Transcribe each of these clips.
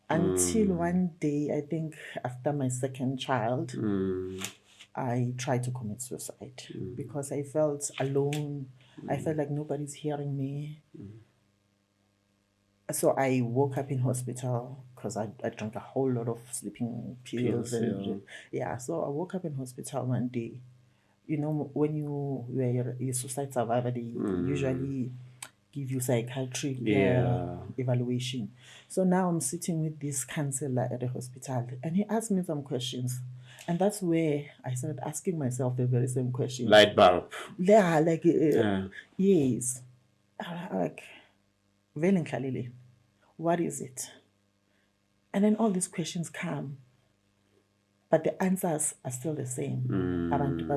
until one day, I think after my second child, I tried to commit suicide because I felt alone. I felt like nobody's hearing me. So I woke up in hospital because I drank a whole lot of sleeping pills. So I woke up in hospital one day. You know, when you were a suicide survivor, they usually give you psychiatric evaluation. So now I'm sitting with this counselor at the hospital, and he asked me some questions. And that's where I started asking myself the very same question. Light bulb. Yeah, like, yes. Like, Velen Hlalele, what is it? And then all these questions come, but the answers are still the same. I don't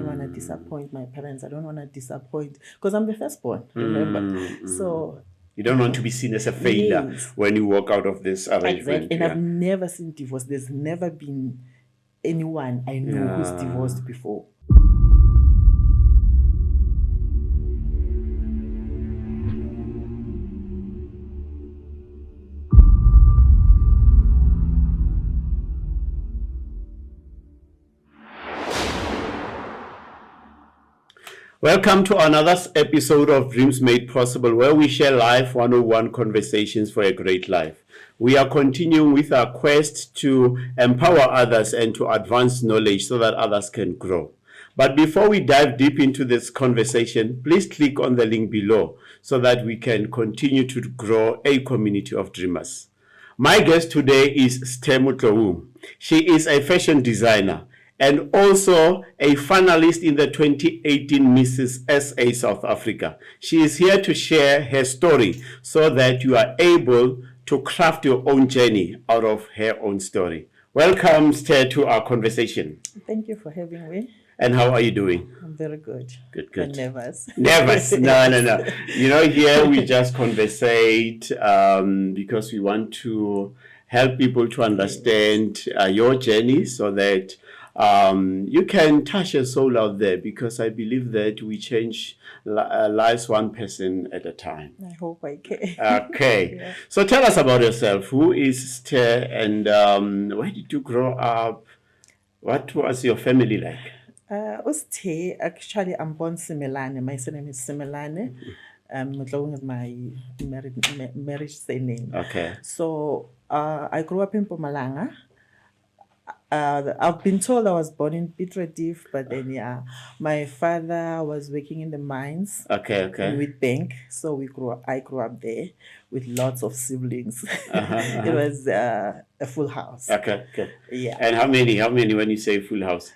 want to disappoint my parents. I don't want to disappoint, because I'm the firstborn, remember? So you don't want to be seen as a failure when you walk out of this arrangement. And I've never seen divorce. There's never been anyone I know who's divorced before. Welcome to another episode of Dreams Made Possible, where we share life 101 conversations for a great life. We are continuing with our quest to empower others and to advance knowledge so that others can grow. But before we dive deep into this conversation, please click on the link below so that we can continue to grow a community of dreamers. My guest today is Sthe Motloung. She is a fashion designer and also a finalist in the 2018 Mrs SA South Africa. She is here to share her story so that you are able to craft your own journey out of her own story. Welcome, Sthe, to our conversation. Thank you for having me. And how are you doing? I'm very good. Good. And nervous. Nervous? No. You know, here we just conversate because we want to help people to understand your journey so that you can touch a soul out there, because I believe that we change lives one person at a time. I hope I can. Okay. Yeah. So tell us about yourself. Who is Sthe, and where did you grow up? What was your family like? Sthe, actually, I'm born Simelane. My surname is Simelane. Motloung is my marriage surname. Okay. So I grew up in Mpumalanga. I've been told I was born in Piet Retief, but then my father was working in the mines. Okay. With bank, so I grew up there with lots of siblings. It was a full house. Okay. Yeah. And how many when you say full house?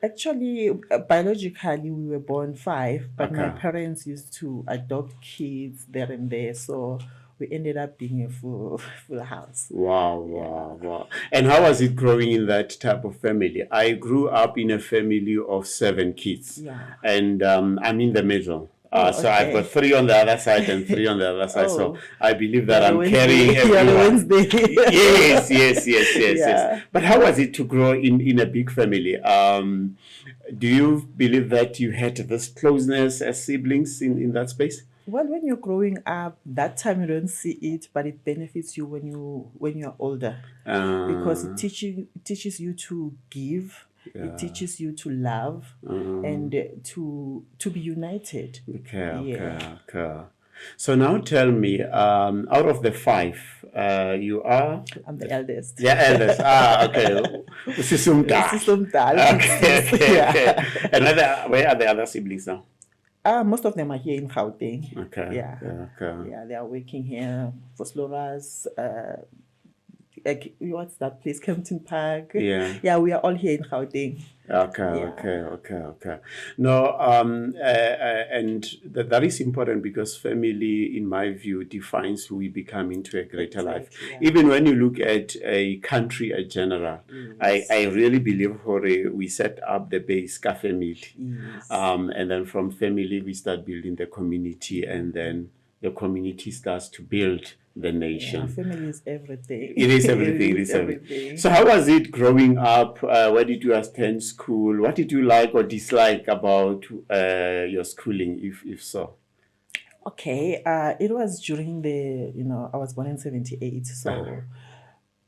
Actually, biologically, we were born 5, but my parents used to adopt kids there and there, so we ended up being a full house. Wow. And how was it growing in that type of family? I grew up in a family of 7 kids. Yeah. And I'm in the middle. So I've got 3 on the other side and 3 on the other side. So I believe that I'm carrying everyone. Yes. But how was it to grow in a big family? Do you believe that you had this closeness as siblings in that space? Well, when you're growing up, that time you don't see it, but it benefits you when you're older, because it teaches you to give. Yeah. It teaches you to love and to be united. Okay. So now tell me, out of the 5, you are? I'm the eldest. Yeah, eldest. Okay. Okay. And where are the other siblings now? Most of them are here in Gauteng. Okay. Yeah, they are working here for Sloras. What's that place? Kempton Park. Yeah, we are all here in Gauteng. Okay. No, and that is important, because family, in my view, defines who we become into a greater life. Yeah. Even when you look at a country in general, yes. I really believe we set up the base ka family. Yes. And then from family, we start building the community, and then the community starts to build the nation. Yeah, family is everything. It is everything. So how was it growing up? Where did you attend school? What did you like or dislike about your schooling, if so? Okay, it was during the, I was born in 78. So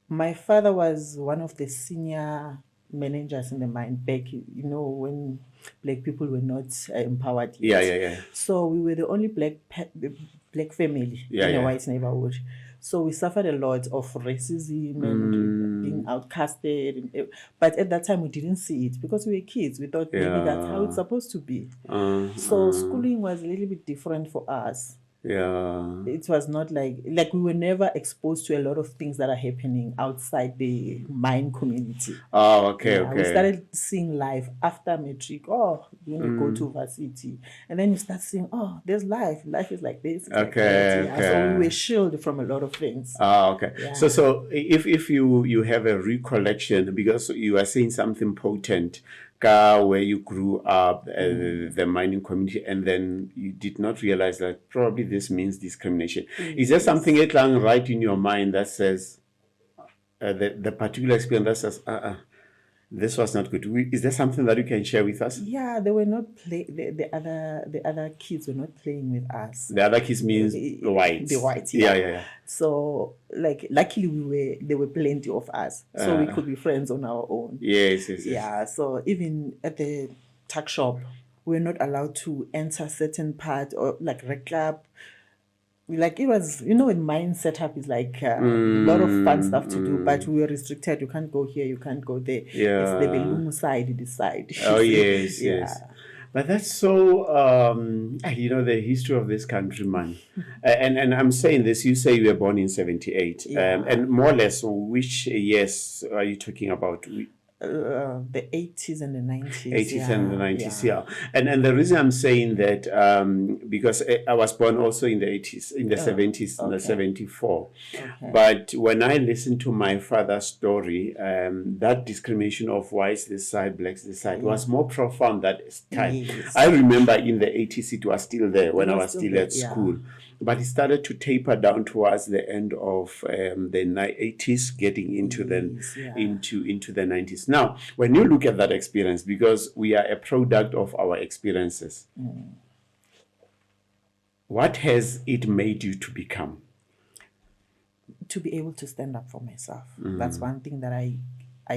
my father was one of the senior managers in the mine back, when black people were not empowered yet. Yeah. So we were the only black family Yeah, in a yeah. white neighborhood. So we suffered a lot of racism and being outcasted. But at that time, we didn't see it because we were kids. We thought maybe that's how it's supposed to be. So schooling was a little bit different for us. Yeah. It was not like we were never exposed to a lot of things that are happening outside the mine community. Oh, okay, Yeah, we okay. started seeing life after matric. Oh, when you go to varsity, and then you start seeing, oh, there's life. Life is like this. It's like that. Yeah. So we were shielded from a lot of things. Ah, okay. Yeah. So if you have a recollection, because you are saying something potent, where you grew up, the mining community, and then you did not realize that probably this means discrimination. Is there something right in your mind that says the particular experience that says, this was not good? Is there something that you can share with us? Yeah, they were not the other kids were not playing with us. The other kids means whites. The whites, yeah. So luckily there were plenty of us, so we could be friends on our own. Yes. Yeah, so even at the tuck shop, we're not allowed to enter certain part, or like rec club. It was, in mine setup is like a lot of fun stuff to do, but we were restricted. You can't go here, you can't go there. Yeah. It's the Belungu side, this side. Oh, yes, yeah. yes. But that's so, the history of this country, man. And I'm saying this, you say you were born in 78. Yeah. And more or less, which years are you talking about? The 80s and the 90s. 80s and the 90s, yeah. And the reason I'm saying that, because I was born also in the 80s, in the 70s, in the 74. Okay. But when I listened to my father's story, that discrimination of whites this side, blacks this side, was more profound that time. Yes. I remember in the 80s it was still there when I was still there, at school. But it started to taper down towards the end of the 80s, getting into into the 90s. Now, when you look at that experience, because we are a product of our experiences, what has it made you to become? To be able to stand up for myself. That's one thing that I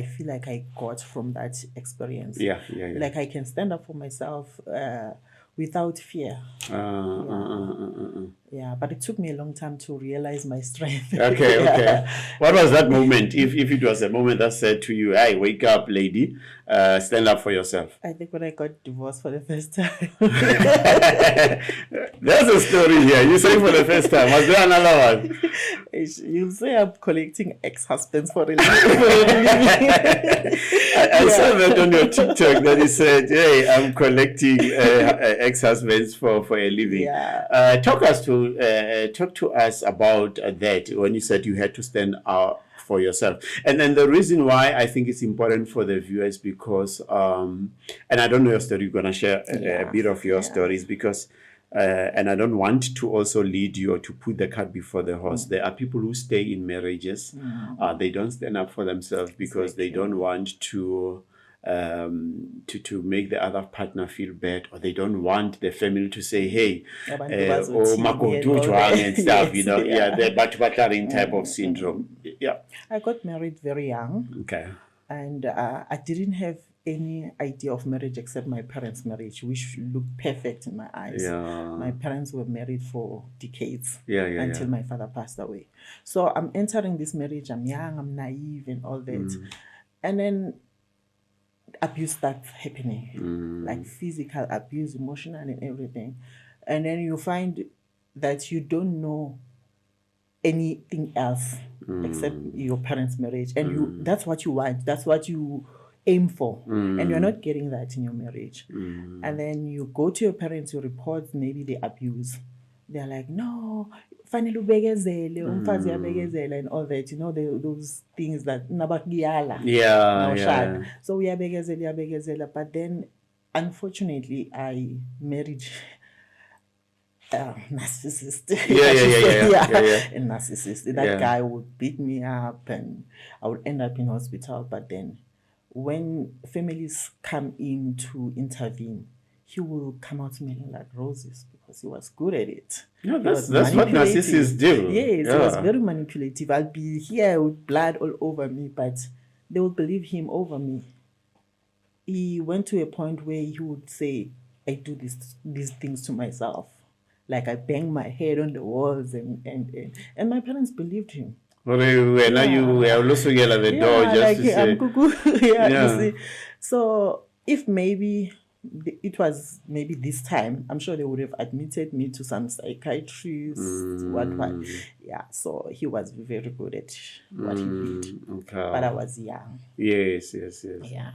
feel like I got from that experience. Yeah. Like I can stand up for myself without fear. Yeah, but it took me a long time to realize my strength. Okay. What was that moment? If it was a moment that said to you, "Hey, wake up, lady, stand up for yourself"? I think when I got divorced for the first time. There's a story here. You say for the first time. Was there another one? You'll say I'm collecting ex-husbands for a living. I saw that on your TikTok that you said, "Hey, I'm collecting ex-husbands for a living." Yeah. Talk to us about that when you said you had to stand out for yourself. And then the reason why I think it's important for the viewers, because and I don't know your story, you're gonna share a bit of your stories, because and I don't want to also lead you or to put the cart before the horse. There are people who stay in marriages, they don't stand up for themselves because they don't want to make the other partner feel bad, or they don't want the family to say, "Hey, and stuff," the battering type of syndrome. Yeah. I got married very young. Okay. And I didn't have any idea of marriage except my parents' marriage, which looked perfect in my eyes. Yeah. My parents were married for decades until Yeah. my father passed away. So I'm entering this marriage, I'm young, I'm naive and all that. And then abuse starts happening, like physical abuse, emotional and everything. And then you find that you don't know anything else except your parents' marriage. And that's what you want. That's what you aim for. And you're not getting that in your marriage. And then you go to your parents, you report maybe the abuse. They're like, "No, fanele ubegezele, umfazi uyabegezela," and all that. Those things that nabakuyala. Yeah. So uyabegezela. But then, unfortunately, I married narcissist. A narcissist. That guy would beat me up and I would end up in hospital. But then when families come in to intervene, he will come out smelling like roses because he was good at it. No, He that's was what manipulative. narcissists do. Yes, he was very manipulative. I'll be here with blood all over me, but they would believe him over me. He went to a point where he would say, I do these things to myself. Like I bang my head on the walls and my parents believed him. Well, now you were also yell at the door just like, to say. I'm cuckoo. Yeah, Yeah. you see. So if maybe it was maybe this time, I'm sure they would have admitted me to some psychiatrist, what. Yeah, so he was very good at what he did. Okay. But I was young. Yes. Yeah.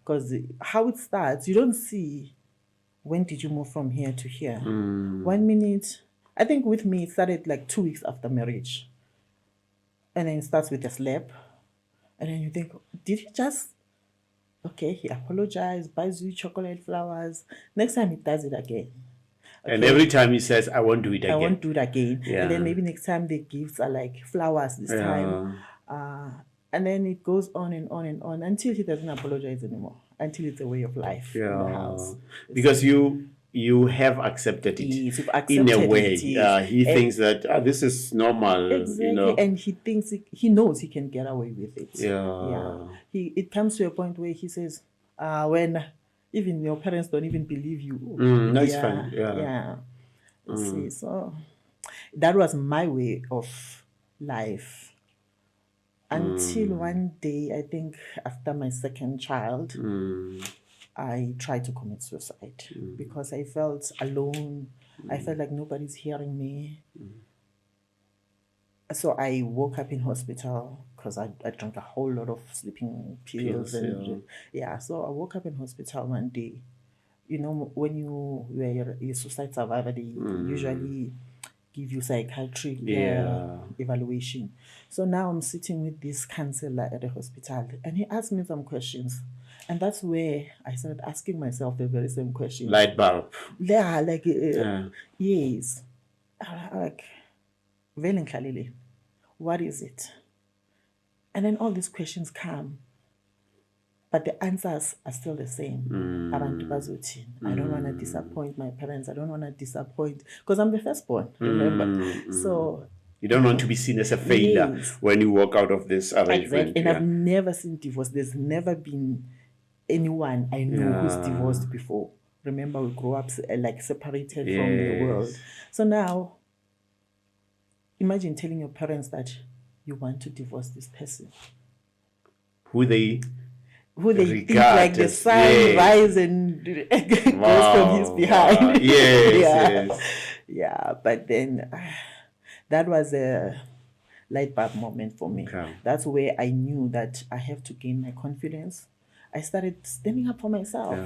Because how it starts, you don't see when did you move from here to here. 1 minute, I think with me it started like 2 weeks after marriage. And then it starts with a slap. And then you think, did he just... Okay, he apologized, buys you chocolate, flowers. Next time he does it again. Okay. And every time he says, I won't do it again. I won't do it again. Yeah. And then maybe next time the gifts are like flowers this time. And then it goes on and on and on until he doesn't apologize anymore. Until it's a way of life in the house. Because you have accepted it. Yes, you've accepted in a way. it. He thinks that this is normal. Exactly. You know? And he thinks he knows he can get away with it. Yeah. It comes to a point where he says, when even your parents don't even believe you. That's fine. Yeah. See, so that was my way of life. Until one day, I think after my second child, I tried to commit suicide because I felt alone. I felt like nobody's hearing me. So I woke up in hospital because I drank a whole lot of sleeping pills. So I woke up in hospital one day. You know, when you were a suicide survivor, they usually give you psychiatric evaluation. So now I'm sitting with this counselor at the hospital and he asked me some questions. And that's where I started asking myself the very same question. Light bulb. Yeah, like, yes. Like, Hlalele, what is it? And then all these questions come. But the answers are still the same. I don't want to disappoint my parents. I don't want to disappoint, because I'm the firstborn, remember? So you don't want to be seen as a failure when you walk out of this arrangement. Exactly. And I've never seen divorce. There's never been anyone I know who's divorced before. Remember, we grew up like separated from the world. So now, imagine telling your parents that you want to divorce this person. Who they think like the sun rises and goes from his behind. Yeah, but then that was a light bulb moment for me. Okay. That's where I knew that I have to gain my confidence. I started standing up for myself.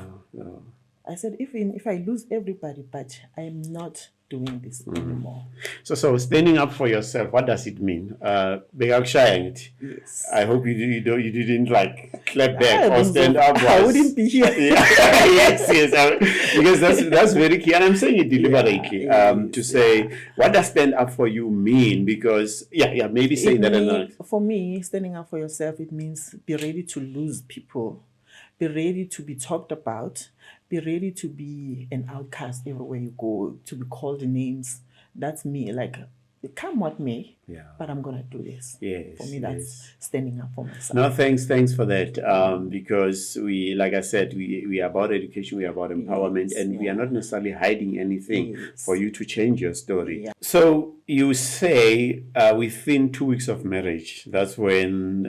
I said, even if I lose everybody, but I am not doing this anymore. So standing up for yourself, what does it mean? Yes. I hope you didn't like clap back or stand up. I wouldn't be here. yes. Because that's very key, and I'm saying it deliberately to say, what does stand up for you mean? Because maybe saying that. For me, standing up for yourself, it means be ready to lose people, be ready to be talked about, be ready to be an outcast everywhere you go, to be called names. That's me. Like, come what may, but I'm going to do this. Yes. For me, that's standing up for myself. No, thanks for that. Because we, like I said, we are about education, we are about empowerment, and we are not necessarily hiding anything for you to change your story. Yeah. So you say within 2 weeks of marriage, that's when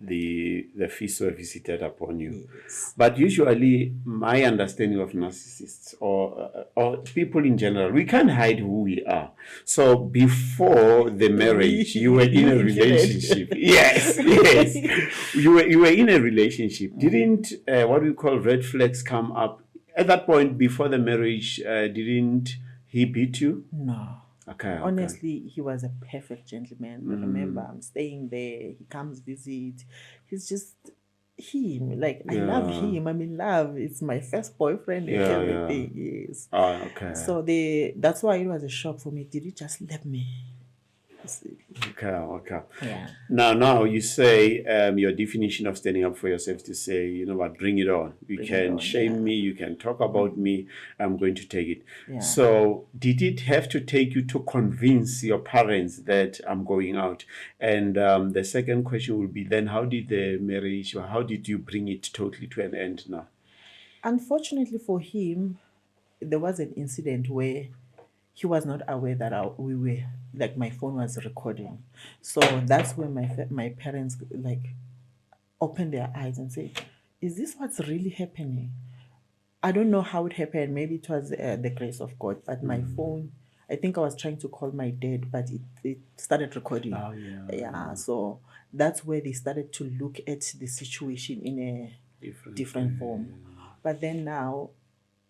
the feast were visited upon you. Yes. But usually, my understanding of narcissists or people in general, we can't hide who we are. So before the marriage, you were in a relationship. Yes. You were in a relationship. Didn't what we call red flags come up at that point before the marriage? Didn't he beat you? No. Okay. Honestly, he was a perfect gentleman. Remember, I'm staying there. He comes visit. He's just him. Like, I love him. I'm in love. It's my first boyfriend and everything. Yes. Oh, okay. So that's why it was a shock for me. Did you just let me? See. Okay. Yeah. Now you say your definition of standing up for yourself to say, you know what, bring it on. You can shame me, you can talk about me, I'm going to take it. Yeah. So did it have to take you to convince your parents that I'm going out? And the second question would be then, how did the marriage, or how did you bring it totally to an end now? Unfortunately for him, there was an incident where he was not aware that we were, like, my phone was recording. So that's when my parents, like, opened their eyes and said, is this what's really happening? I don't know how it happened. Maybe it was the grace of God, but my phone, I think I was trying to call my dad, but it started recording. Oh, yeah. Yeah, so that's where they started to look at the situation in a different form. But then now,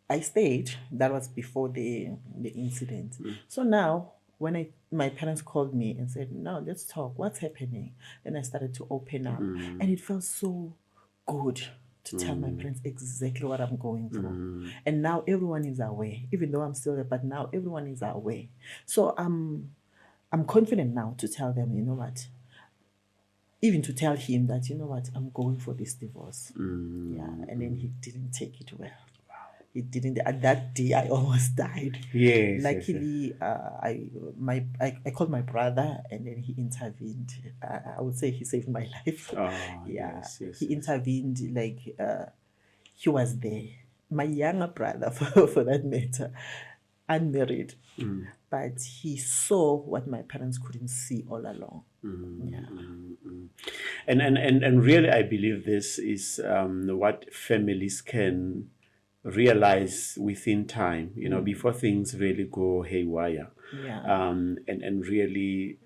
I stayed. That was before the incident. So now, when my parents called me and said, "No, let's talk. What's happening?" Then I started to open up, and it felt so good to tell my parents exactly what I'm going through. And now everyone is aware, even though I'm still there. But now everyone is aware. So I'm confident now to tell them, you know what. Even to tell him that, you know what, I'm going for this divorce. Yeah, and then he didn't take it well. He didn't. At that day, I almost died. Yes. Luckily, I called my brother, and then he intervened. I would say he saved my life. Oh, yeah, yes, he intervened. Like, he was there. My younger brother, for that matter, unmarried, but he saw what my parents couldn't see all along. And really, I believe this is what families can realize within time, you know, before things really go haywire. Yeah. And really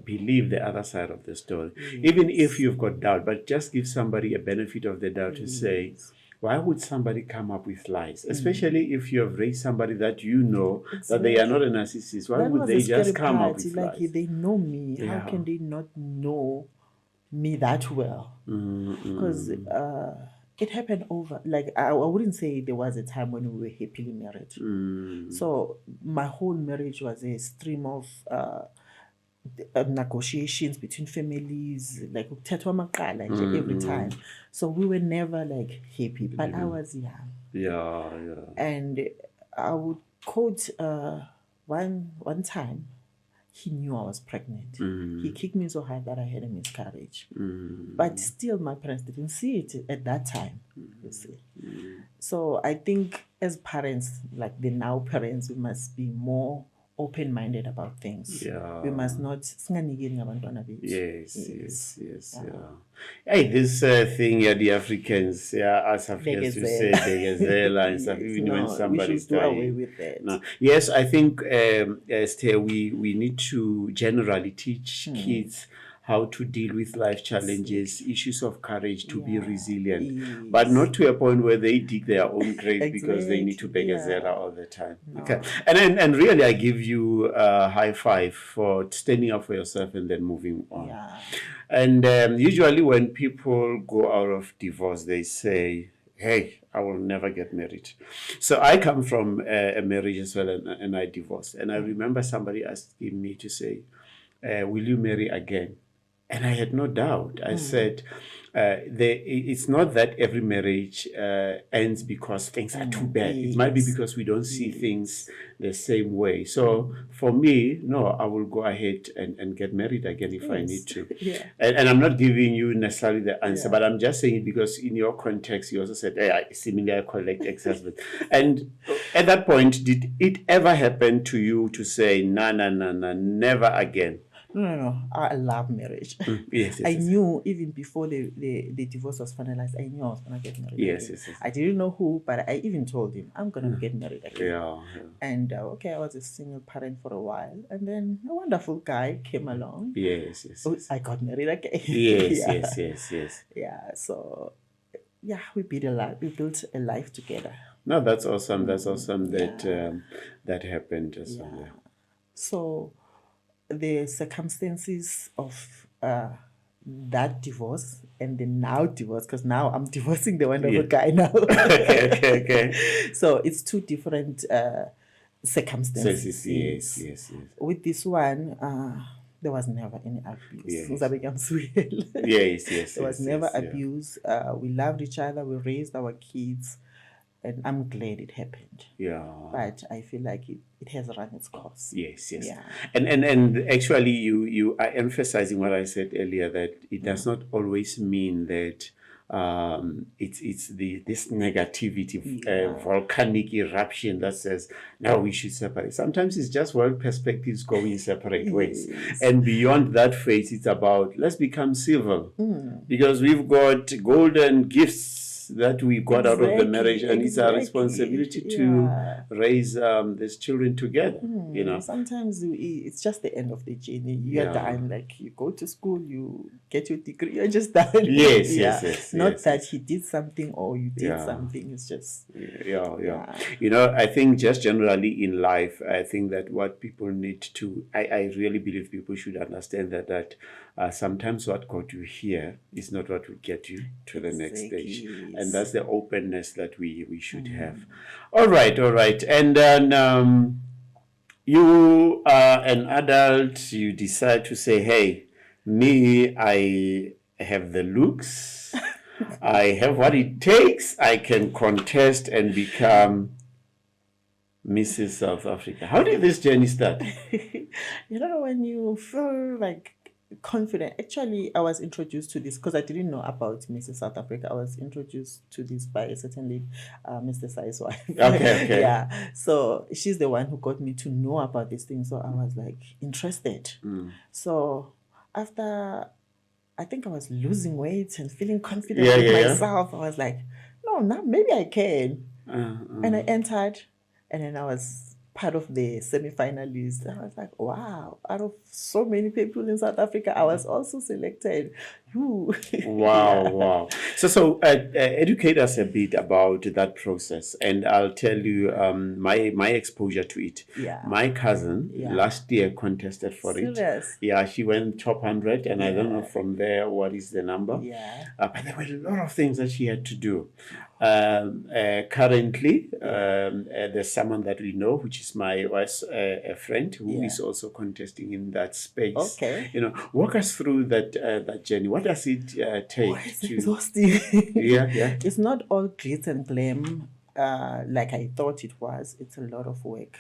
believe the other side of the story. Even if you've got doubt, but just give somebody a benefit of the doubt to say, why would somebody come up with lies? Especially if you have raised somebody that you know that they are not a narcissist. Why would they just come up with like, lies? they know me. How can they not know me that well? Because it happened over, like, I wouldn't say there was a time when we were happily married. So my whole marriage was a stream of negotiations between families, like every time. So we were never like happy, but I was young. Yeah. And I would quote one time, he knew I was pregnant. He kicked me so hard that I had a miscarriage. But still, my parents didn't see it at that time, you see. So I think as parents, like the now parents, we must be more open-minded about things. Yeah. We must not. Yes. Hey, this thing, the Africans, as Africans to say, begazela and stuff, even when somebody's dying. We should do away with that. No. Yes, I think, Sthe, we need to generally teach kids how to deal with life challenges, issues of courage, to be resilient, but not to a point where they dig their own grave because they need to begazela all the time. No. Okay, and really, I give you a high five for standing up for yourself and then moving on. Yeah. And usually when people go out of divorce, they say, hey, I will never get married. So I come from a marriage as well, and I divorced. And I remember somebody asking me to say, will you marry again? And I had no doubt. I said, it's not that every marriage ends because things are too bad. It might be because we don't see things the same way. So for me, no, I will go ahead and get married again if I need to. And I'm not giving you necessarily the answer, but I'm just saying it because in your context, you also said, hey, I seemingly collect ex-husband. And at that point, did it ever happen to you to say, no, never again? No. I love marriage. Yes. I knew even before the divorce was finalized, I knew I was going to get married. Yes. I didn't know who, but I even told him, I'm going to get married again. Yeah. And I was a single parent for a while. And then a wonderful guy came along. Yes. I got married again. Yes. Yeah, so, we built a life together. No, that's awesome. That's awesome that that happened as well. Yeah. So the circumstances of that divorce and the now divorce, because now I'm divorcing the wonderful guy now. Okay. So it's two different circumstances. Yes. With this one, There was never any abuse. Yes. There was never abuse. We loved each other. We raised our kids, and I'm glad it happened. Yeah. But I feel like it has run its course. Yes. Yeah. And actually, you are emphasizing what I said earlier, that it does not always mean that it's this negativity, volcanic eruption that says now we should separate. Sometimes it's just world perspectives going separate ways, and beyond that phase, it's about let's become civil, because we've got golden gifts that we got out of the marriage, and it's our responsibility to raise these children together. You know, sometimes it's just the end of the journey. You're done. Like you go to school, you get your degree, you're just done. Yes. Not that he did something or you did something. It's just You know, I think just generally in life, I think that what people need to, I really believe people should understand that sometimes what got you here is not what will get you to the next stage. And that's the openness that we should have. All right. And then you are an adult, you decide to say, hey, me, I have the looks, I have what it takes, I can contest and become Mrs. South Africa. How did this journey start? You know, when you feel like confident. Actually, I was introduced to this because I didn't know about Mrs. South Africa. I was introduced to this by a certain lady, Mr. Sai's wife. Okay. Yeah. So she's the one who got me to know about this thing. So I was like interested. So after, I think I was losing weight and feeling confident with myself, I was like, no, now maybe I can. And I entered, and then I was part of the semi-finalists. I was like, wow, out of so many people in South Africa, I was also selected. Wow. So educate us a bit about that process, and I'll tell you my exposure to it. My cousin last year contested for it. Yeah, she went top 100, and I don't know from there what is the number. But there were a lot of things that she had to do. Currently, there's someone that we know, which is my wife's a friend who is also contesting in that space. Okay. You know, walk us through that journey. What does it take? It's exhausting. Yeah. It's not all glitz and glam like I thought it was. It's a lot of work.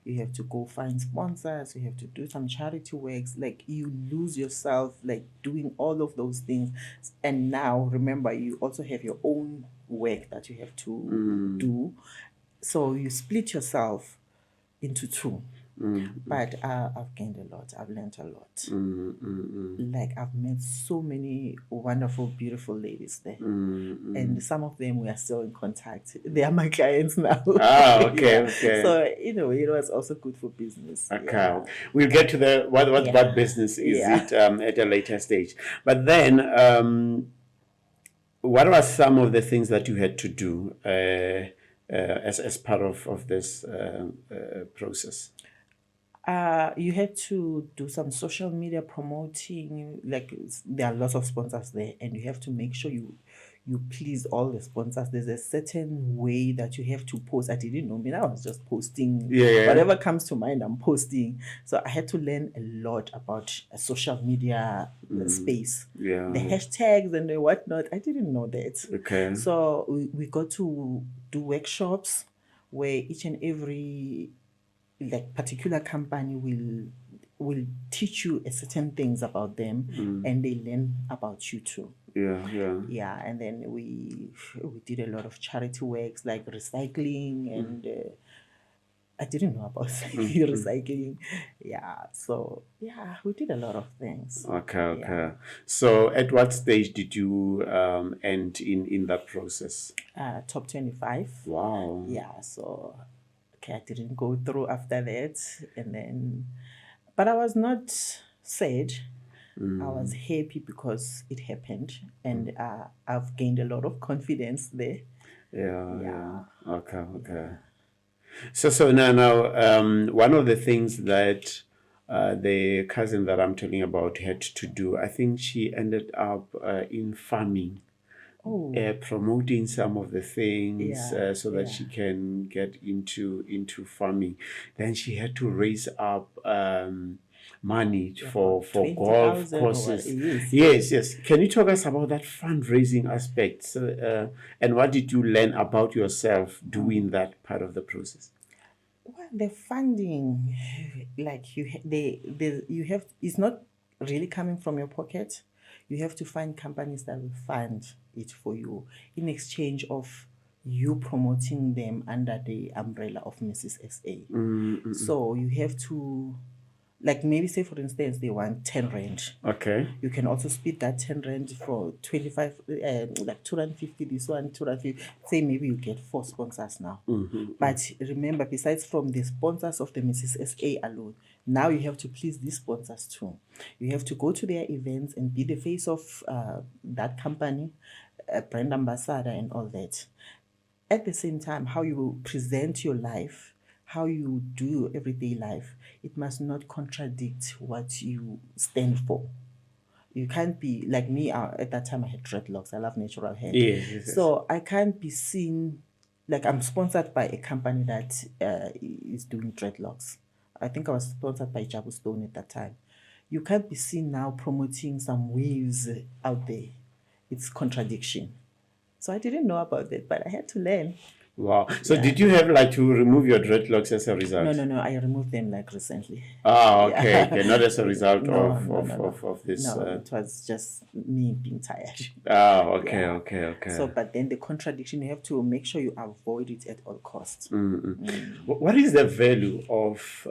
You have to go find sponsors. You have to do some charity works. Like you lose yourself, like doing all of those things. And now, remember, you also have your own work that you have to do. So you split yourself into two. But I've gained a lot. I've learned a lot. Like I've met so many wonderful, beautiful ladies there, and some of them we are still in contact. They are my clients now. Okay. So it was also good for business. Okay, we'll get to the what business is it at a later stage. But then, what are some of the things that you had to do as part of this process? You had to do some social media promoting. Like there are lots of sponsors there, and you have to make sure you please all the sponsors. There's a certain way that you have to post. I didn't know. I was just posting. Whatever comes to mind, I'm posting. So I had to learn a lot about a social media space. The hashtags and the whatnot. I didn't know that. Okay. So we got to do workshops where each and every particular company will teach you a certain things about them, and they learn about you too. Yeah. And then we did a lot of charity works like recycling, and I didn't know about recycling. So we did a lot of things. Okay. So at what stage did you end in that process? Top 25. Wow. Yeah. So I didn't go through after that, but I was not sad. I was happy because it happened, and I've gained a lot of confidence there. Yeah. Okay. So now, one of the things that the cousin that I'm talking about had to do, I think she ended up in farming. Promoting some of the things so that she can get into farming. Then she had to raise up money for golf 20,000 or courses. yes. Yes. Can you talk us about that fundraising aspect? And what did you learn about yourself doing that part of the process? Well, the funding, like you have, it's not really coming from your pocket. You have to find companies that will fund it for you in exchange of you promoting them under the umbrella of Mrs. SA. So you have to, like, maybe say for instance they want 10 rand. Okay. You can also split that 10 rand for 25, like 250 this one, 250. Say maybe you get 4 sponsors now. But remember, besides from the sponsors of the Mrs. SA alone, now you have to please these sponsors too. You have to go to their events and be the face of that company, brand ambassador and all that. At the same time, how you present your life, how you do your everyday life, it must not contradict what you stand for. You can't be like me. At that time, I had dreadlocks. I love natural hair. Yes. So I can't be seen like I'm sponsored by a company that is doing dreadlocks. I think I was sponsored by Jabu Stone at that time. You can't be seen now promoting some waves out there. It's contradiction. So I didn't know about that, but I had to learn. Wow. So did you have like to remove your dreadlocks as a result? No. I removed them like recently. Okay. Not as a result No. of this. No, it was just me being tired. Okay. So, but then the contradiction, you have to make sure you avoid it at all costs. What is the value of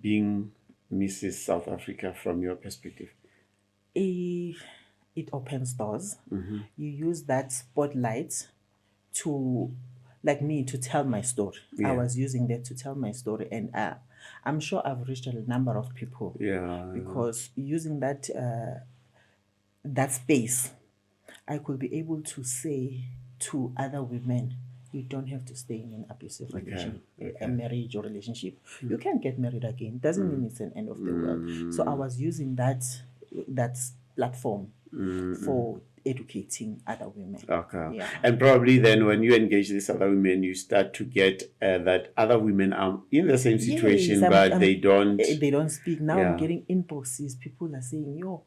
being Mrs. South Africa from your perspective? It opens doors. You use that spotlight to, like me, to tell my story. I was using that to tell my story, and I'm sure I've reached a number of people. Because using that that space, I could be able to say to other women, you don't have to stay in an abusive relationship, a marriage or relationship. You can get married again. Doesn't mean it's an end of the world. So I was using that platform for educating other women. And probably then when you engage these other women, you start to get that other women are in the same situation, but they don't speak. Now I'm getting inboxes. People are saying, yo,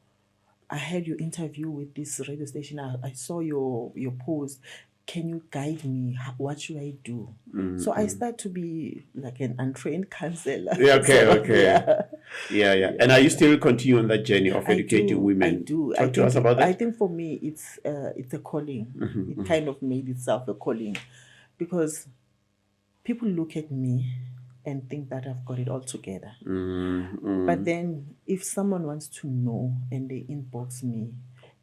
I had your interview with this radio station. I saw your post. Can you guide me? What should I do? So I start to be like an untrained counselor. And are you still continue on that journey of educating women? I do. Talk to us about that. I think for me, it's a calling. It kind of made itself a calling, because people look at me and think that I've got it all together. But then if someone wants to know and they inbox me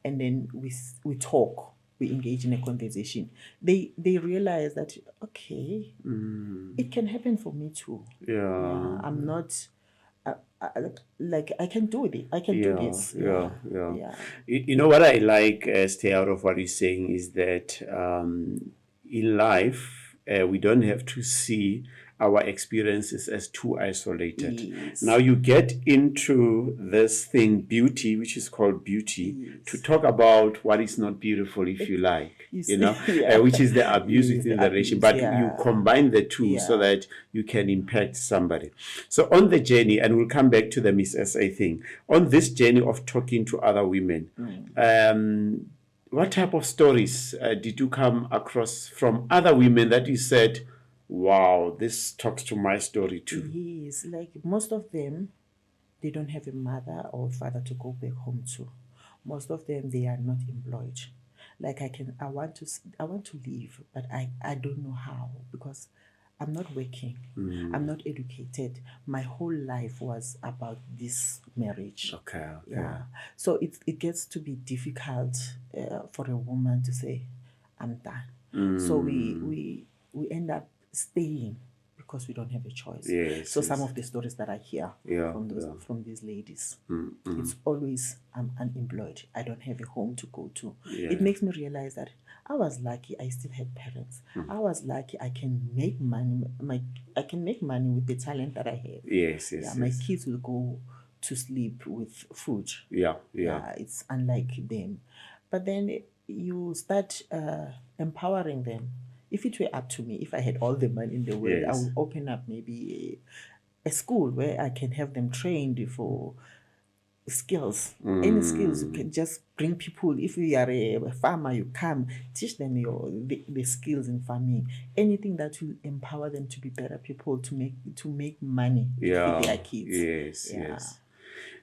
and then we talk, we engage in a conversation, they realize that, okay, it can happen for me too. I'm not like I can do it. I can do this. You know what I like, Sthe, out of what you're saying is that in life we don't have to see our experiences as too isolated. Now you get into this thing, beauty, which is called beauty, to talk about what is not beautiful, if you like, which is the abuse within the relationship. But you combine the two so that you can impact somebody. So on the journey, and we'll come back to the Miss SA thing, on this journey of talking to other women, what type of stories did you come across from other women that you said, wow, this talks to my story too? Yes, like most of them, they don't have a mother or father to go back home to. Most of them, they are not employed. Like I want to leave, but I don't know how, because I'm not working. I'm not educated. My whole life was about this marriage. So it gets to be difficult for a woman to say, I'm done. So we end up staying because we don't have a choice. So some of the stories that I hear from these ladies, it's always, I'm unemployed. I don't have a home to go to. It makes me realize that I was lucky. I still had parents. I was lucky. I can make money. I can make money with the talent that I have. My kids will go to sleep with food. It's unlike them. But then you start empowering them. If it were up to me, if I had all the money in the world, I would open up maybe a school where I can have them trained for skills. Any skills, you can just bring people. If you are a farmer, you come teach them the skills in farming. Anything that will empower them to be better people, to make money for their kids. Yes.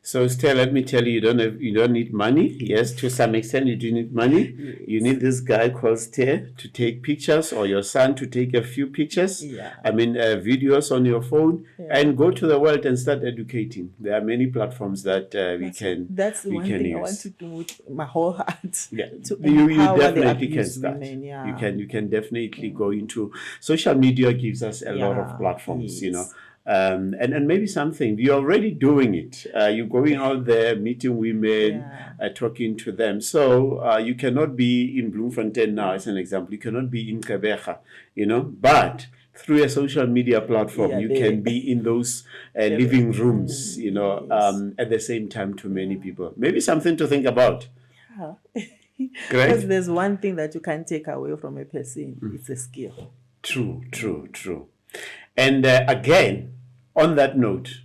So Sthe, let me tell you, you don't need money. Yes, to some extent you do need money. Yes. You need this guy called Sthe to take pictures, or your son to take a few pictures. Videos on your phone, and go to the world and start educating. There are many platforms that we can. That's the one thing use. I want to do with my whole heart. Yeah, to you definitely can start. Women, You can definitely go into social media. Gives us a lot of platforms. Yes. And maybe something you're already doing it. You're going out there, meeting women, talking to them. So you cannot be in Bloemfontein now, as an example. You cannot be in Quebec, but through a social media platform, you can be in those living rooms, at the same time to many people. Maybe something to think about. Because there's one thing that you can't take away from a person. It's a skill. True. And again, on that note,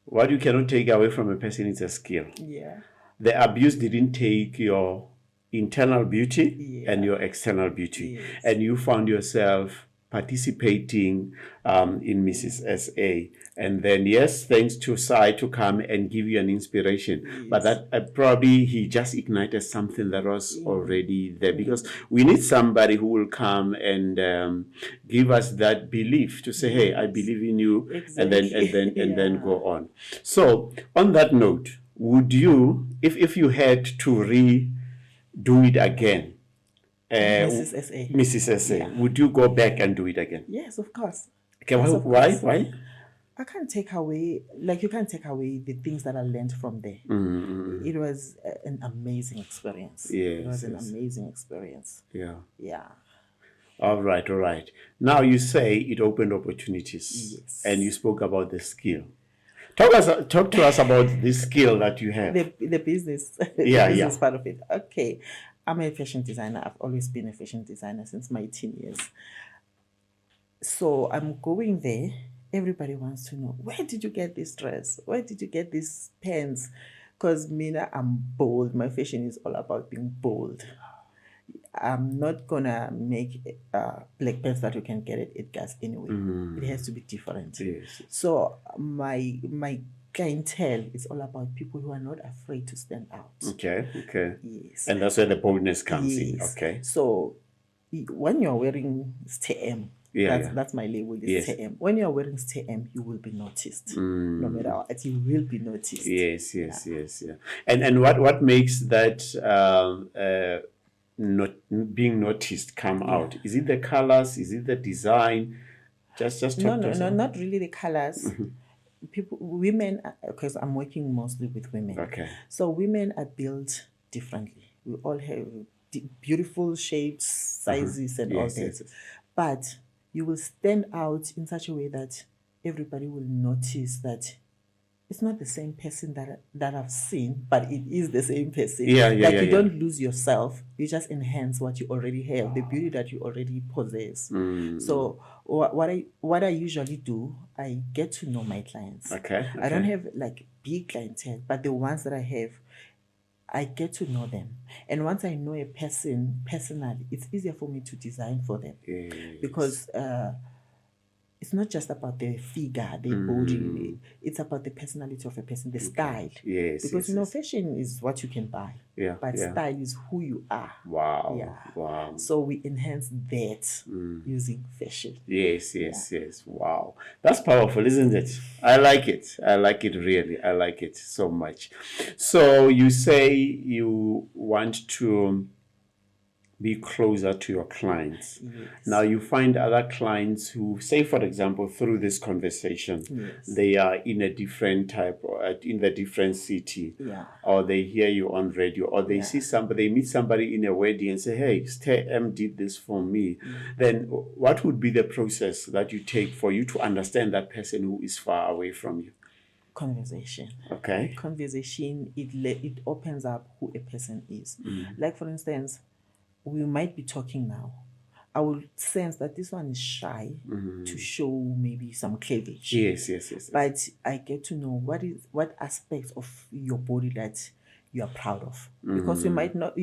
what you cannot take away from a person is a skill. Yeah. The abuse didn't take your internal beauty and your external beauty. Yes. And you found yourself participating in Mrs. SA. And then, thanks to Sai to come and give you an inspiration. Yes. But that probably he just ignited something that was already there. Because we need somebody who will come and give us that belief to say, hey, I believe in you. Exactly. And then go on. So on that note, would you, if you had to redo it again, Mrs. SA, would you go back and do it again? Yes, of course. Okay, why? I can't take away, you can't take away the things that I learned from there. It was an amazing experience. Yes, it was an amazing experience. Yeah. All right. Now you say it opened opportunities. Yes. And you spoke about the skill. Talk to us about this skill that you have. The business. The business part of it. Okay. I'm a fashion designer. I've always been a fashion designer since my teen years. So I'm going there. Everybody wants to know, where did you get this dress? Where did you get these pants? Because Mina, I'm bold. My fashion is all about being bold. I'm not going to make black pants that you can get at Edgar's anyway. It has to be different. Yes. So my clientele is all about people who are not afraid to stand out. Okay. Yes. And that's where the boldness comes in. Okay. So when you're wearing Sthe, that's my label, is Sthe. When you're wearing Sthe, you will be noticed. No matter what, you will be noticed. Yes. And what makes that not being noticed come out? Is it the colors? Is it the design? Just talk to us. No, not really the colors. Women, because I'm working mostly with women. Okay. So women are built differently. We all have beautiful shapes, sizes, and all that. Yes. But you will stand out in such a way that everybody will notice that it's not the same person that I've seen, but it is the same person. You don't lose yourself. You just enhance what you already have, the beauty that you already possess. So what I usually do, I get to know my clients. Okay. I don't have big clientele, but the ones that I have, I get to know them. And once I know a person personally, it's easier for me to design for them. Yes. Because it's not just about the figure, the body. It's about the personality of a person, the style. Yes. Because fashion is what you can buy. But style is who you are. Wow. So we enhance that using fashion. Yes. Wow. That's powerful, isn't it? I like it. Really. I like it so much. So you say you want to be closer to your clients. Yes. Now you find other clients who, say for example, through this conversation, they are in a different type, or in the different city, or they hear you on radio, or they see somebody, they meet somebody in a wedding and say, hey, Sthe did this for me. Then what would be the process that you take for you to understand that person who is far away from you? Conversation. Okay. Conversation, it opens up who a person is. Like for instance, we might be talking now. I will sense that this one is shy to show maybe some cleavage. Yes. But I get to know what aspects of your body that you are proud of, because you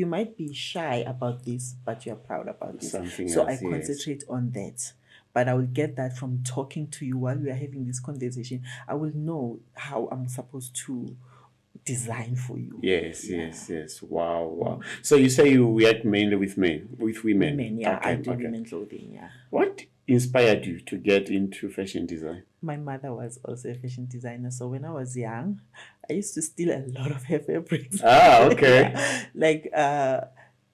might be shy about this, but you are proud about this. Something so else, I concentrate on that. But I will get that from talking to you while we are having this conversation. I will know how I'm supposed to design for you. Yes. Wow. So you say you work mainly with women? Women, yeah. Okay, I do women clothing, yeah. What inspired you to get into fashion design? My mother was also a fashion designer, so when I was young, I used to steal a lot of her fabrics. Okay. Like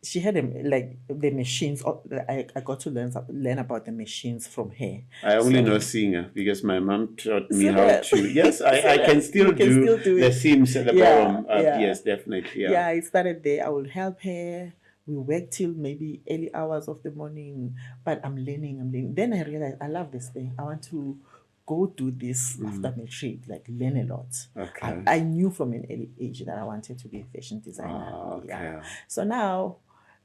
she had the machines. I got to learn about the machines from her. I only know seeing because my mom taught me how to. Yes, I can still do the seams at the bottom. Yes, definitely. Yeah, I started there. I will help her. We work till maybe early hours of the morning, but I'm learning. Then I realized I love this thing. I want to go do this after matric, like learn a lot. Okay. I knew from an early age that I wanted to be a fashion designer. Okay. Yeah. So now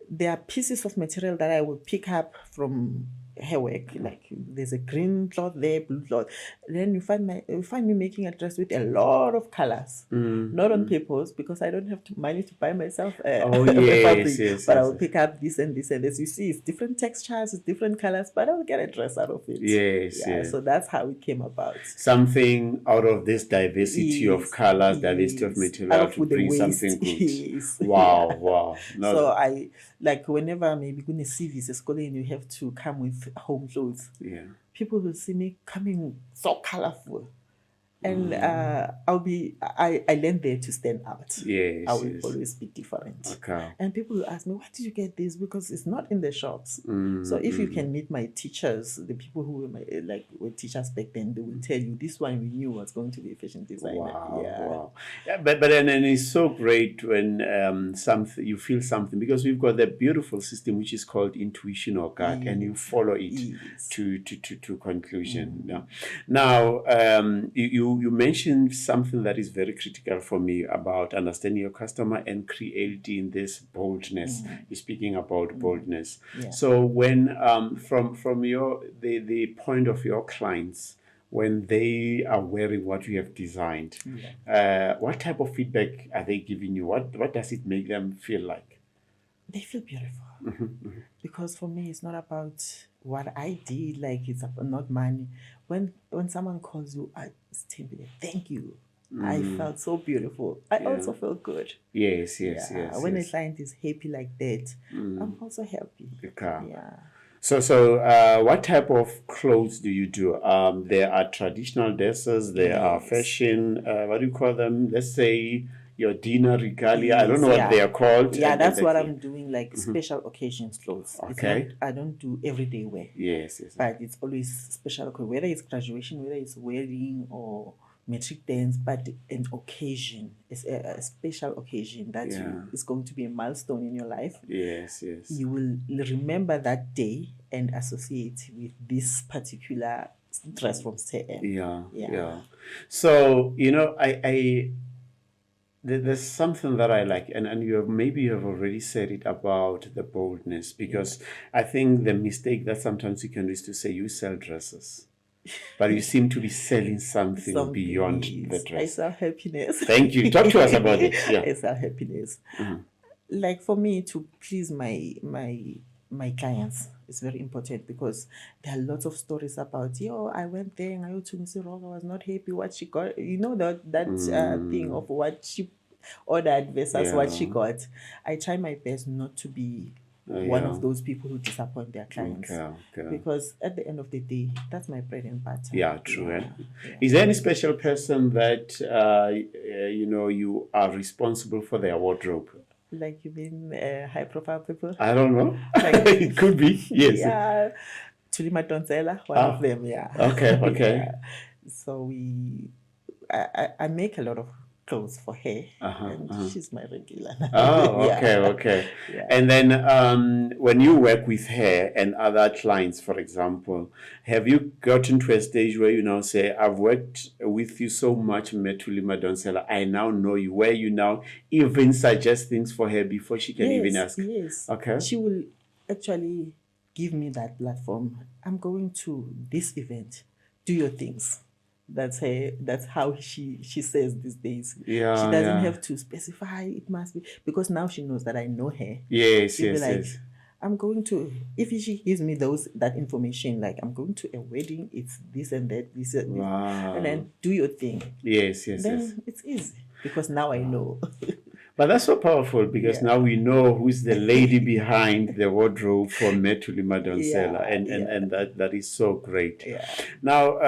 there are pieces of material that I will pick up from her work. Like there's a green cloth there, blue cloth. Then you find me making a dress with a lot of colors, not on purpose, because I don't have money to buy myself fabric. But I will pick up this and this and this. You see, it's different textures, it's different colors, but I will get a dress out of it. Yes. So that's how it came about. Something out of this diversity of colors, diversity of material to bring something good. Wow. No. So I like whenever maybe going to see this school and you have to come with home clothes. Yeah. People will see me coming so colorful. And I learned there to stand out. Yes. I will always be different. Okay. And people will ask me, where did you get this? Because it's not in the shops. So if you can meet my teachers, the people who were teachers back then, they will tell you this one we knew was going to be a fashion designer. Wow. Yeah, but then it's so great when you feel something, because we've got that beautiful system which is called intuition or gut, and you follow it to conclusion. Yeah. Now you mentioned something that is very critical for me about understanding your customer and creating this boldness. You're speaking about boldness. Yeah. So when from your the point of your clients, when they are wearing what you have designed, what type of feedback are they giving you? What does it make them feel like? They feel beautiful. Because for me, it's not about what I did, like it's not money. When someone calls you, thank you. I felt so beautiful. I also felt good. Yes. When a client is happy like that, I'm also happy. Okay. Yeah. So what type of clothes do you do? There are traditional dresses, there are fashion, what do you call them? Let's say your dinner regalia. I don't know what they are called. Yeah, that's what I'm doing, like special occasions clothes. Okay. I don't do everyday wear. Yes. But it's always special, whether it's graduation, whether it's wedding or metric dance, but an occasion. It's a special occasion that is going to be a milestone in your life. Yes. You will remember that day and associate with this particular dress from Sthe. Yeah. So, there's something that I like, and maybe you have already said it about the boldness, because I think the mistake that sometimes you can do is to say you sell dresses, but you seem to be selling something beyond the dress. I sell happiness. Thank you. Talk to us about it. Yeah. I sell happiness. Like for me to please my clients, it's very important, because there are lots of stories about, I went there and I was not happy what she got. That thing of what she ordered versus what she got. I try my best not to be one of those people who disappoint their clients. Because at the end of the day, that's my bread and butter. Yeah, true. Is there any special person that you are responsible for their wardrobe? Like you mean high-profile people? I don't know. It could be. Yes. Yeah, Thuli Madonsela, one of them. Yeah. Okay. So I make a lot of clothes for her, and she's my regular. Okay. Yeah. And then when you work with her and other clients, for example, have you gotten to a stage where you now say, I've worked with you so much, Thuli Madonsela, I now know you, where you now even suggest things for her before she can even ask? Yes. Okay. She will actually give me that platform. I'm going to this event. Do your things. That's her. That's how she says these days. Yeah, She doesn't yeah. have to specify. It must be because now she knows that I know her. Yes, She'll be yes, like, yes. I'm going to, if she gives me that information, like I'm going to a wedding, it's this and that, this and this, Wow. and then do your thing. Yes, yes, Then yes. it's easy because now I know. But that's so powerful because Yeah. now we know who's the lady behind the wardrobe for Thuli Madonsela, Yeah, and that is so great. Yeah. Now,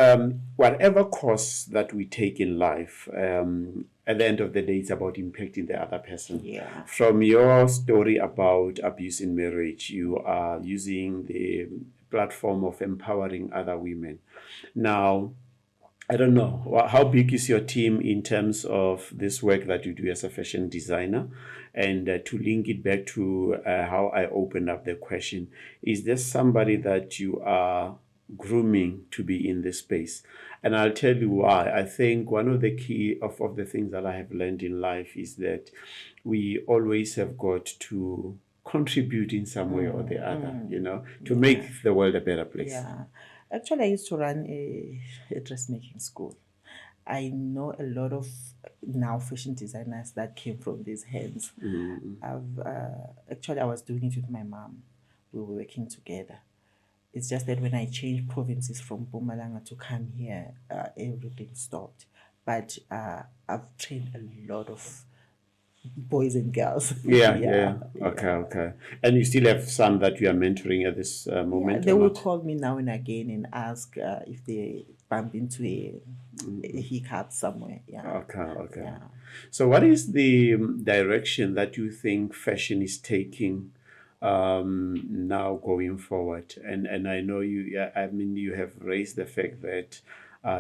whatever course that we take in life, at the end of the day, it's about impacting the other person. Yeah. From your story about abuse in marriage, you are using the platform of empowering other women. Now, I don't know, how big is your team in terms of this work that you do as a fashion designer? And to link it back to how I opened up the question, is there somebody that you are grooming to be in this space? And I'll tell you why. I think one of the key of the things that I have learned in life is that we always have got to contribute in some way or the other, to make the world a better place. Yeah. Actually, I used to run a dressmaking school. I know a lot of now fashion designers that came from these hands. Actually, I was doing it with my mom. We were working together. It's just that when I changed provinces from Mpumalanga to come here, everything stopped. But I've trained a lot of boys and girls. Yeah. Okay. And you still have some that you are mentoring at this moment? They will call me now and again and ask if they bump into a hiccup somewhere. Yeah. Okay. Yeah. So what is the direction that you think fashion is taking now going forward? And I know you have raised the fact that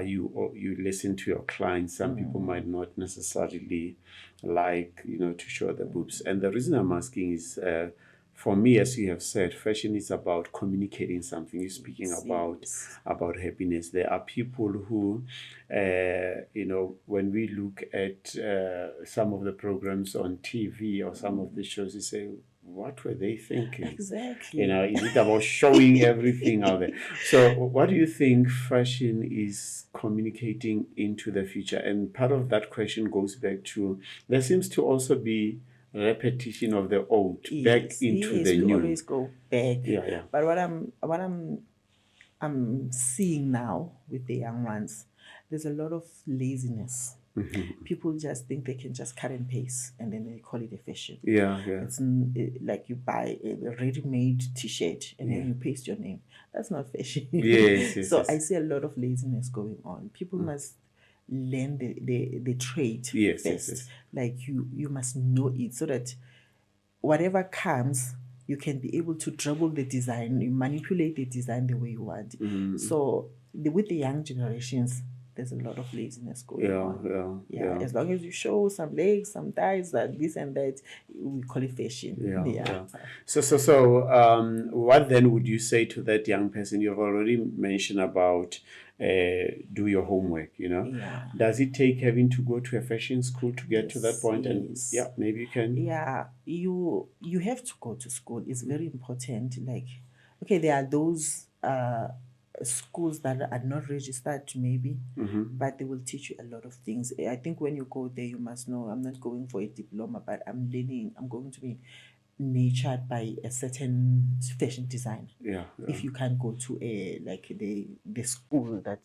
you listen to your clients. Some people might not necessarily like to show the boobs, and the reason I'm asking is for me, as you have said, fashion is about communicating something. You're speaking about happiness. There are people who when we look at some of the programs on TV or some of the shows, you say, what were they thinking? Exactly. Is it about showing everything out there? So what do you think fashion is communicating into the future? And part of that question goes back to, there seems to also be repetition of the old back into the we new. always go back. Yeah. But what I'm seeing now with the young ones, there's a lot of laziness. People just think they can just cut and paste and then they call it a fashion. Yeah. It's like you buy a ready-made t-shirt and then you paste your name. That's not fashion. Yes. So I see a lot of laziness going on. People must learn the trade first. Yes. Like you must know it so that whatever comes, you can be able to dribble the design, you manipulate the design the way you want. So with the young generations, there's a lot of laziness going on. Yeah. As long as you show some legs, some thighs, that this and that, we call it fashion. Yeah. So what then would you say to that young person? You've already mentioned about do your homework, Yeah. Does it take having to go to a fashion school to get to that point? And maybe you can. Yeah, you have to go to school. It's very important. Like, okay, there are those schools that are not registered maybe, but they will teach you a lot of things. I think when you go there, you must know, I'm not going for a diploma, but I'm going to be nurtured by a certain fashion design. Yeah. If you can go to the school, that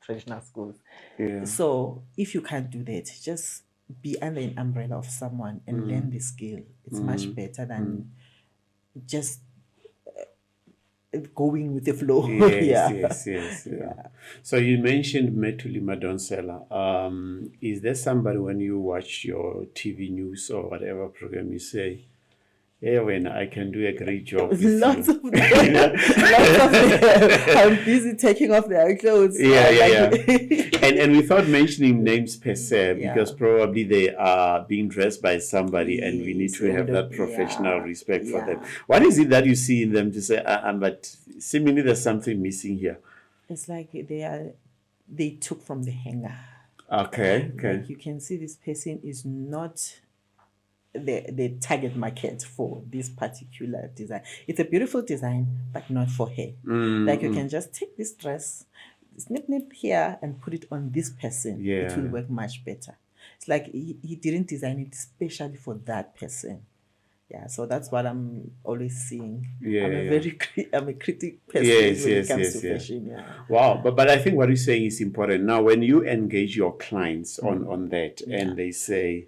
traditional schools. Yeah. So if you can't do that, just be under an umbrella of someone and learn the skill. It's much better than just going with the flow. Yes. So you mentioned Thuli Madonsela. Is there somebody when you watch your TV news or whatever program you say, yeah, when I can do a great job with Lots you. of them. Lots of them. I'm busy taking off their clothes. Yeah. And without mentioning names per se, because probably they are being dressed by somebody, and we need to have that professional respect for them. What is it that you see in them to say, but seemingly there's something missing here? It's like they took from the hanger. Okay. Like you can see this person is not the target market for this particular design. It's a beautiful design, but not for her. Like you can just take this dress, snip here, and put it on this person. Yeah. It will work much better. It's like he didn't design it especially for that person. Yeah, so that's what I'm always seeing. Yeah, I'm a critic person Yes, when yes, it comes yes, to yeah. fashion. Yeah. Wow, but I think what you're saying is important. Now, when you engage your clients on that, and they say,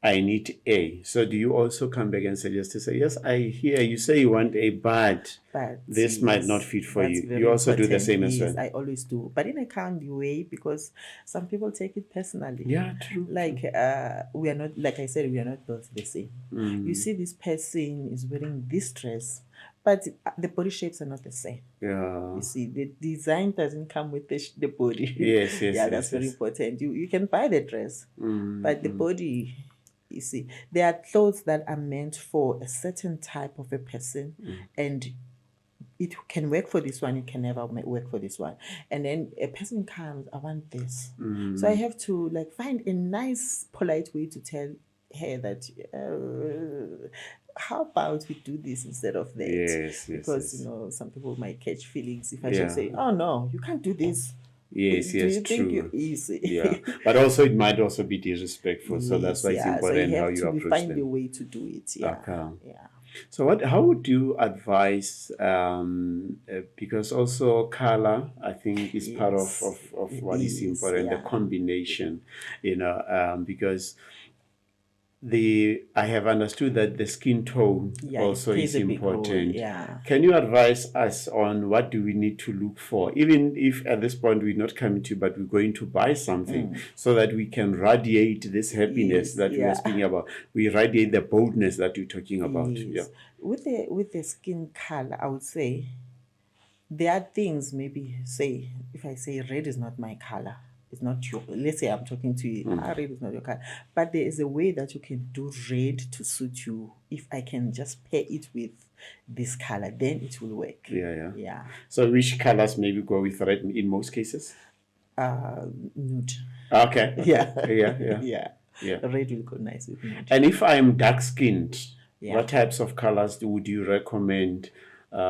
I need A. So do you also come back and suggest to say, yes, I hear you say you want A, but this might not fit for you. You also do the same as well. I always do, but in a kind way, because some people take it personally. Yeah, true. Like we are not, like I said, we are not both the same. You see, this person is wearing this dress, but the body shapes are not the same. Yeah. You see, the design doesn't come with the body. Yes, yes, yeah, yes, that's very yes. important. You can buy the dress, but the body. You see, there are clothes that are meant for a certain type of a person, and it can work for this one, it can never work for this one. And then a person comes, I want this. So I have to like find a nice, polite way to tell her that, how about we do this instead of that? Yes, because, yes. you know, some people might catch feelings if I should say, oh no, you can't do this. Yes, Do yes, you true. think you're easy? Yeah, but also it might also be disrespectful. So that's why it's important so how you approach find them. a way to do it. Yeah. Okay. Yeah. So how would you advise, because also color, I think, is part of what is important, the combination, you know, because I have understood that the skin tone also is important. Yeah. Can you advise us on what do we need to look for, even if at this point we're not coming to, but we're going to buy something, so that we can radiate this happiness that we are speaking about. We radiate the boldness that you're talking about. Yes. Yeah. With the skin color, I would say there are things, maybe say, if I say red is not my color, it's not your, let's say I'm talking to you, red is not your color, but there is a way that you can do red to suit you. If I can just pair it with this color, then it will work. Yeah. So which colors maybe go with red in most cases? Nude. Okay. Yeah. Red will go nice with nude. And if I'm dark-skinned, what types of colors would you recommend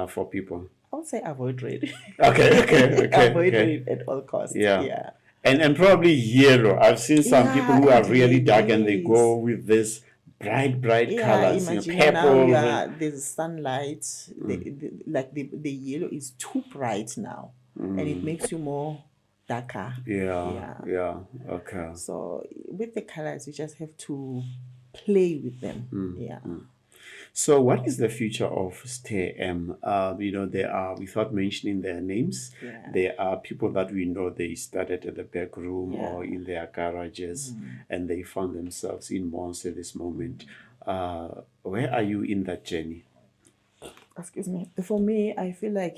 for people? I would say avoid red. Okay. Avoid red at all costs. Yeah. And probably yellow. I've seen some people who are really dark and they go with this bright colors. Imagine purple. Now there's sunlight. The yellow is too bright now, and it makes you more darker. Yeah. Okay. So with the colors, you just have to play with them. So what is the future of Sthe? You know, there are, without mentioning their names, there are people that we know they started at the back room or in their garages, and they found themselves in Mons at this moment. Where are you in that journey? Excuse me. For me, I feel like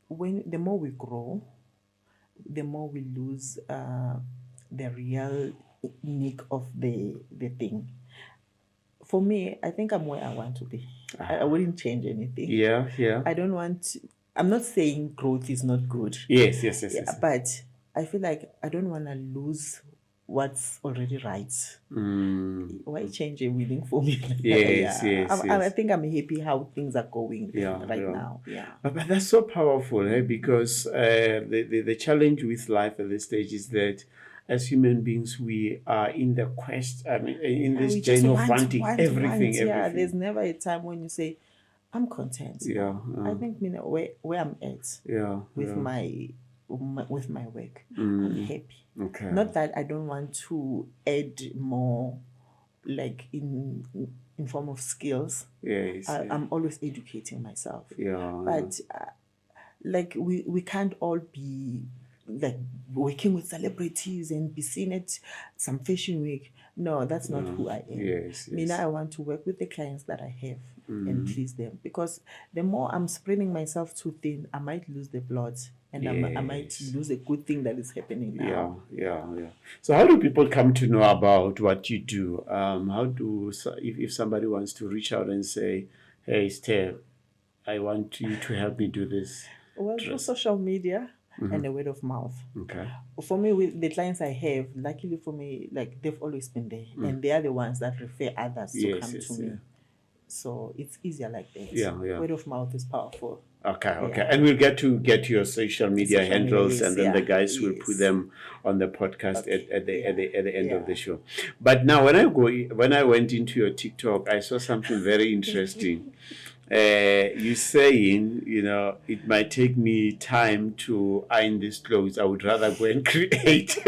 the more we grow, the more we lose the real nick of the thing. For me, I think I'm where I want to be. I wouldn't change anything. Yeah. I don't want I'm not saying growth is not good. Yes. But I feel like I don't want to lose what's already right. Why change everything for me? Yes. I think I'm happy how things are going right now. Yeah. But that's so powerful, because the challenge with life at this stage is that as human beings, we are in the quest, in this journey of wanting everything. Yeah, there's never a time when you say, I'm content. I think where I'm at with my work, I'm happy. Okay. Not that I don't want to add more, like in form of skills. Yes. I'm always educating myself. But like we can't all be like working with celebrities and be seen at some fashion week. No, that's not who I am. Yes. Now I want to work with the clients that I have and please them, because the more I'm spreading myself too thin, I might lose the plot, and I might lose a good thing that is happening now. Yeah. So how do people come to know about what you do? If somebody wants to reach out and say, hey, Sthe, I want you to help me do this? Well, through social media. and the word of mouth. Okay. For me, with the clients I have, luckily for me, like they've always been there, and they are the ones that refer others to come to me. So it's easier like that. Yeah. Word of mouth is powerful. Okay. And we'll get your social media handles, and then the guys will put them on the podcast at the end of the show. But now, when I went into your TikTok, I saw something very interesting. You saying, it might take me time to iron these clothes. I would rather go and create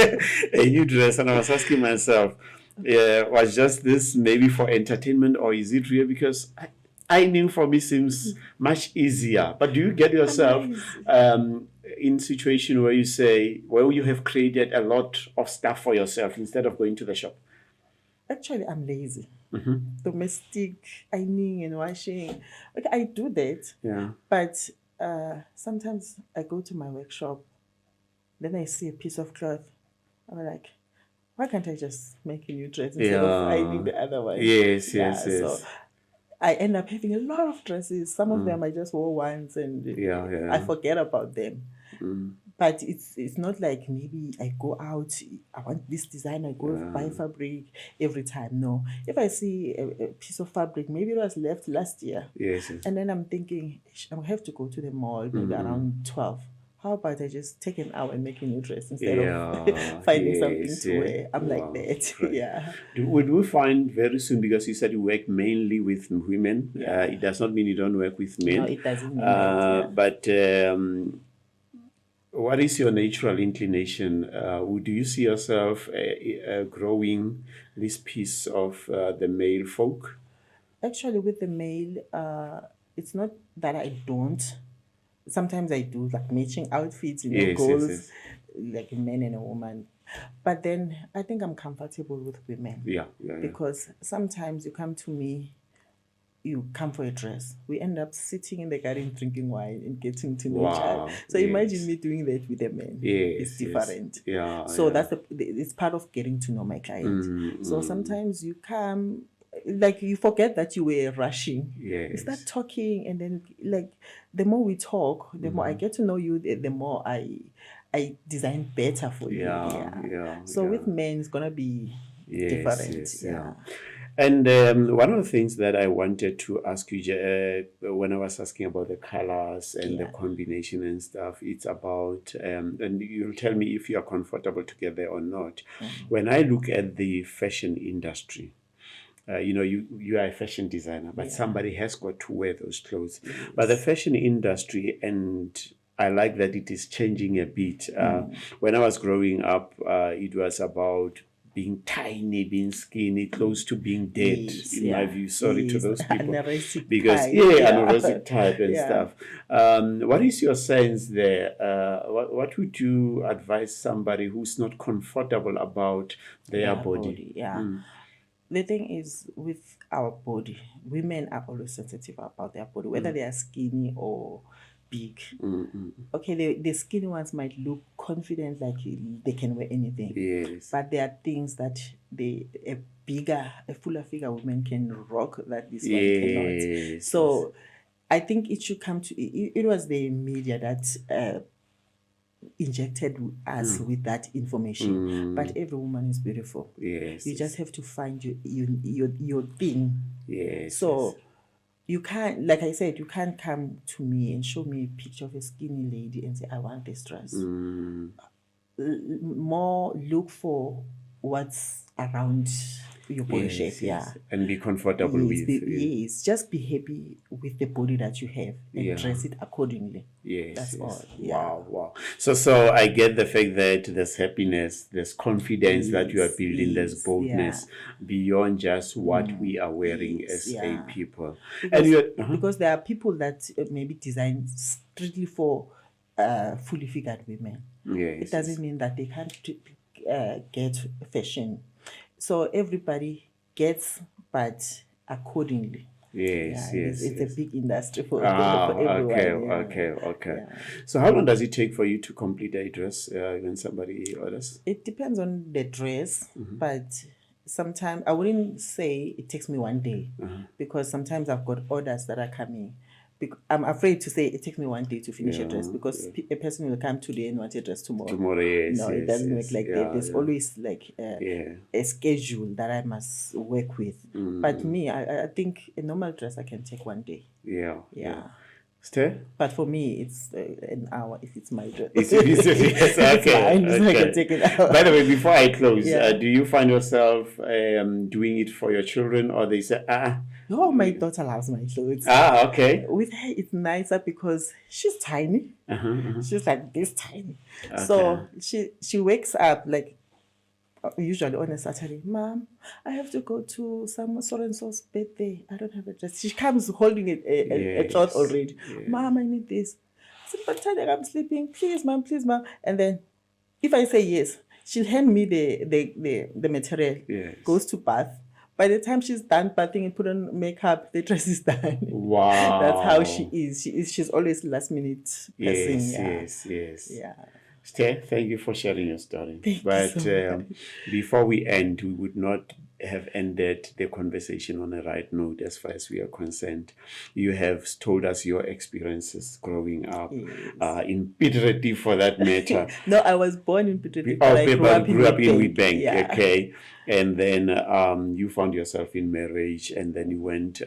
a new dress. And I was asking myself, was just this maybe for entertainment, or is it real? Because ironing for me seems much easier. But do you get yourself in situation where you have created a lot of stuff for yourself instead of going to the shop? Actually, I'm lazy. Domestic ironing and washing. Okay, I do that. Yeah. But sometimes I go to my workshop, then I see a piece of cloth. I'm like, why can't I just make a new dress instead of ironing the other one? Yes. So I end up having a lot of dresses. Some of them I just wore once and I forget about them. But it's not like maybe I go out, I want this design, I go buy fabric every time. No. If I see a piece of fabric, maybe it was left last year. Yes. And then I'm thinking, I have to go to the mall maybe around 12. How about I just take an hour and make a new dress instead of finding something to wear? I'm like that. Right. Would we find very soon, because you said you work mainly with women, it does not mean you don't work with men. No, it doesn't mean that. But what is your natural inclination? Do you see yourself growing this piece of the male folk? Actually, with the male, it's not that I don't. Sometimes I do, like matching outfits, goals, like a man and a woman. But then I think I'm comfortable with women. Yeah. Because sometimes you come to me, you come for a dress. We end up sitting in the garden drinking wine and getting to know each other. So imagine me doing that with a man. It's different. So that's it's part of getting to know my client. So sometimes you come, like you forget that you were rushing. You start talking, and then like the more we talk, the more I get to know you, the more I design better for you. So with men, it's gonna be different. And one of the things that I wanted to ask you when I was asking about the colors and the combination and stuff, it's about, and you'll tell me if you are comfortable together or not. When I look at the fashion industry, you are a fashion designer, but somebody has got to wear those clothes. But the fashion industry, and I like that it is changing a bit. When I was growing up, it was about being tiny, being skinny, close to being dead, in my view. Sorry to those people. Because, anorexic type and stuff. What is your sense there? What would you advise somebody who's not comfortable about their body? The thing is, with our body, women are always sensitive about their body, whether they are skinny or big. Okay, the skinny ones might look confident, like they can wear anything. But there are things that a fuller figure woman can rock that this one cannot. So I think it should come to it was the media that injected us with that information. But every woman is beautiful. You just have to find your thing. So you can't, like I said, you can't come to me and show me a picture of a skinny lady and say, I want this dress. More look for what's around your body shape, and be comfortable with. Just be happy with the body that you have and dress it accordingly. That's all. Wow. So I get the fact that there's happiness, there's confidence that you are building, there's boldness beyond just what we are wearing as a people. Because there are people that maybe design strictly for fully figured women. It doesn't mean that they can't get fashion. So everybody gets, but accordingly. It's a big industry for everyone. Okay. So how long does it take for you to complete a dress when somebody orders? It depends on the dress, but sometimes I wouldn't say it takes me one day, because sometimes I've got orders that are coming. I'm afraid to say it takes me one day to finish a dress, because a person will come today and want a dress tomorrow. Yes, no, it doesn't work like that. There's always like a schedule that I must work with. But me, I think a normal dress I can take one day. Yeah. Sthe? But for me, it's an hour if it's my dress. Yes, okay. Mine, so I can take an hour. By the way, before I close, do you find yourself doing it for your children, or they say, No, my daughter loves my clothes. Okay. With her, it's nicer because she's tiny. She's like this tiny. Okay. So she wakes up like usually on a Saturday. Mom, I have to go to some so-and-so's birthday. I don't have a dress. She comes holding a cloth already. Mom, I need this. I said, but Tanya, I'm sleeping. Please, mom, please, mom. And then if I say yes, she'll hand me the material. Goes to bath. By the time she's done bathing and put on makeup, the dress is done. Wow. That's how she is. She's always last minute person. Yes. Yeah. Sthe, thank you for sharing your story. Thank you so much. Before we end, we would not have ended the conversation on the right note as far as we are concerned. You have told us your experiences growing up in Pitreti, for that matter. No, I was born in Pitreti, but I grew up in Witbank. Yeah. Okay. And then you found yourself in marriage, and then you went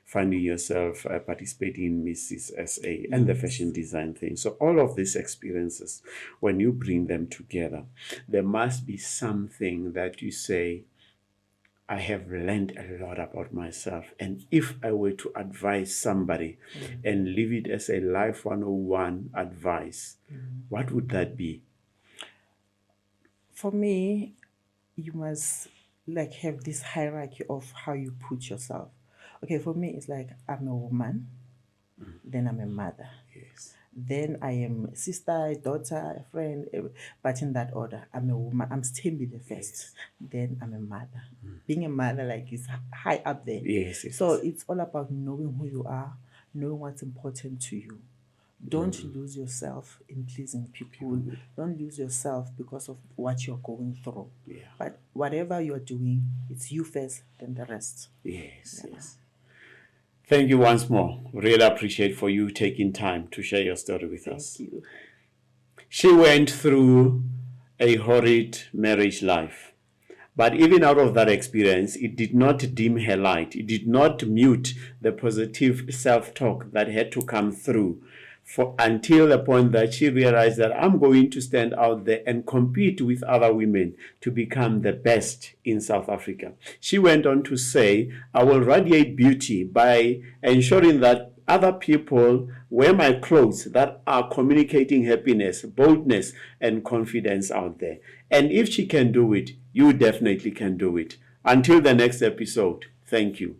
finding yourself participating in Mrs SA and the fashion design thing. So all of these experiences, when you bring them together, there must be something that you say, I have learned a lot about myself. And if I were to advise somebody and leave it as a life 101 advice, what would that be? For me, you must like have this hierarchy of how you put yourself. Okay, for me, it's like I'm a woman, then I'm a mother. Yes. Then I am a sister, a daughter, a friend, but in that order. I'm a woman. I'm Sthe first. Then I'm a mother. Being a mother like is high up there. Yes. So it's all about knowing who you are, knowing what's important to you. Don't lose yourself in pleasing people. Don't lose yourself because of what you're going through. Yeah. But whatever you're doing, it's you first, then the rest. Yes. Thank you once more. Really appreciate for you taking time to share your story with us. Thank you. She went through a horrid marriage life. But even out of that experience, it did not dim her light. It did not mute the positive self-talk that had to come through until the point that she realized that I'm going to stand out there and compete with other women to become the best in South Africa. She went on to say, I will radiate beauty by ensuring that other people wear my clothes that are communicating happiness, boldness, and confidence out there. And if she can do it, you definitely can do it. Until the next episode, thank you.